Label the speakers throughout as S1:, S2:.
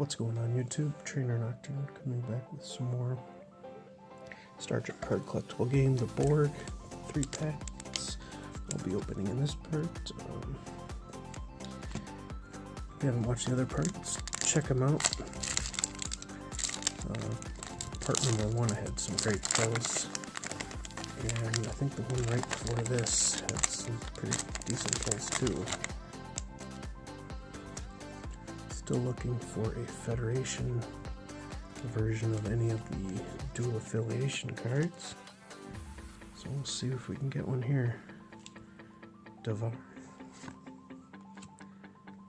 S1: What's going on YouTube? Trainer Nocturne coming back with some more Star Trek card collectible game, the Borg, 3 packs. I'll be opening in this part. If you haven't watched the other parts, check them out. Part number 1 I had some great pulls, and I think the one right before this had some pretty decent pulls too. Still looking for a Federation version of any of the dual affiliation cards, so we'll see if we can get one here. Devar,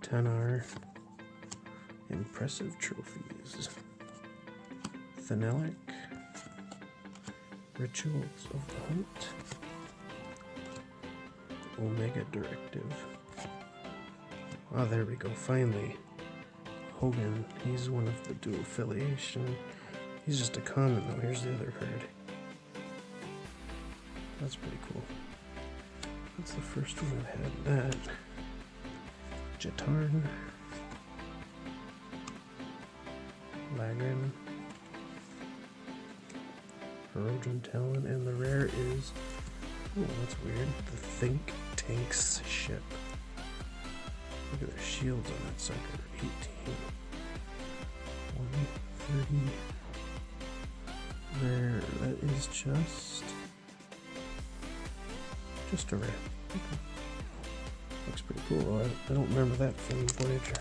S1: Tanar, Impressive Trophies, Thanelic, Rituals of the Hunt, Omega Directive. Ah, there we go, finally. Hogan, he's one of the dual affiliation. He's just a common though. Here's the other card. That's pretty cool. That's the first one I've had. That Jetarn, Lagrin, Erosion Talon, and the rare is, oh, that's weird, the Think Tanks ship. Look at their shields on that sucker. 18. 130. Rare. That is just a rare. Okay. Looks pretty cool. I don't remember that from Voyager.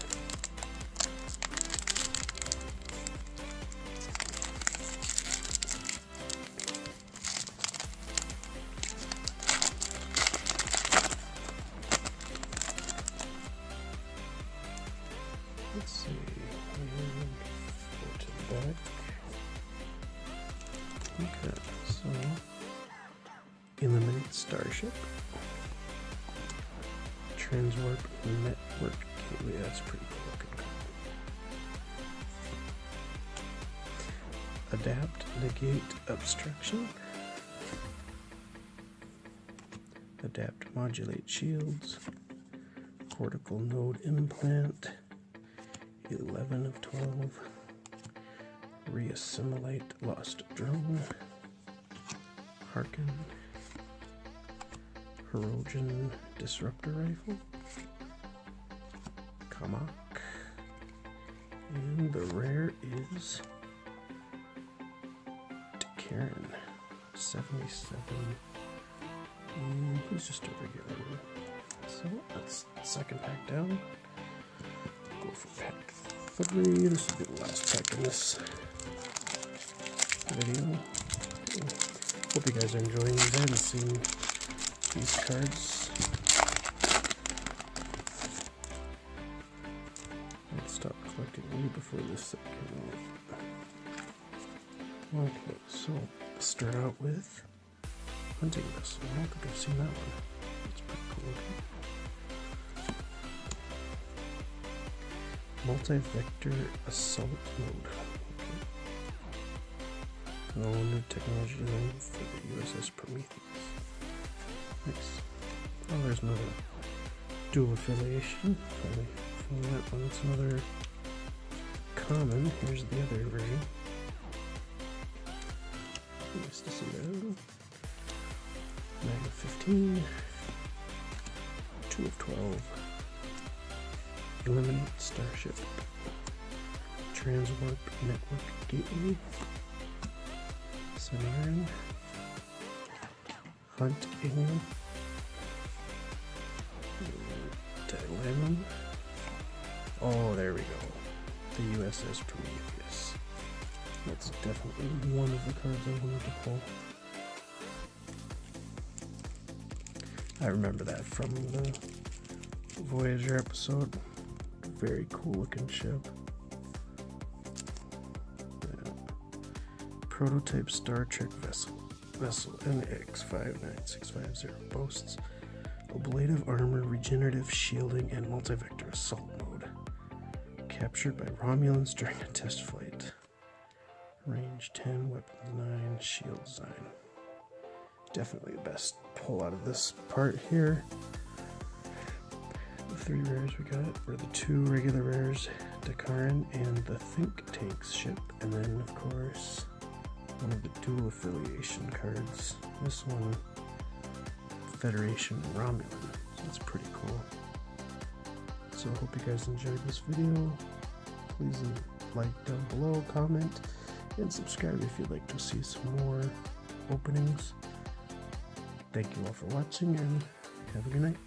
S1: Let's see, front and back. Okay, so Eliminate Starship, Transwarp Network Gateway. That's pretty cool looking. Adapt, Negate Obstruction, Adapt, Modulate Shields, Cortical Node Implant, 11 of 12, Reassimilate Lost Drone, Harken, Erosion Disruptor Rifle, Kamak, and the rare is Karen, 77, and he's just a regular one. So that's the second pack down. Go for pack 3. This will be the last pack in this video. Hope you guys are enjoying these. I haven't seen these cards. I stopped collecting way before this set came out. Okay, so let's start out with Hunting Vessel. I don't think I've seen that one. That's pretty cool looking. Multi-vector assault mode. Okay. No new technology designed for the USS Prometheus. Nice. Oh, there's another dual affiliation. Probably from that one. It's another common. Here's the other version. Nice to see that. Magna 15. 2 of 12. Eliminate Starship, Transwarp Network Gateway, Sanaran, Hunt Alien, Dilemma. Oh, there we go. The USS Prometheus. That's definitely one of the cards I wanted to pull. I remember that from the Voyager episode. Very cool looking ship. Yeah. Prototype Star Trek vessel NX59650 boasts ablative armor, regenerative shielding, and multi-vector assault mode. Captured by Romulans during a test flight. Range 10, weapons 9, shields 9. Definitely the best pull out of this part here. The 3 rares we got were the 2 regular rares, Dakaran and the Think Tanks ship, and then of course one of the dual affiliation cards. This one, Federation Romulan, so it's pretty cool. So I hope you guys enjoyed this video. Please like down below, comment, and subscribe if you'd like to see some more openings. Thank you all for watching, and have a good night.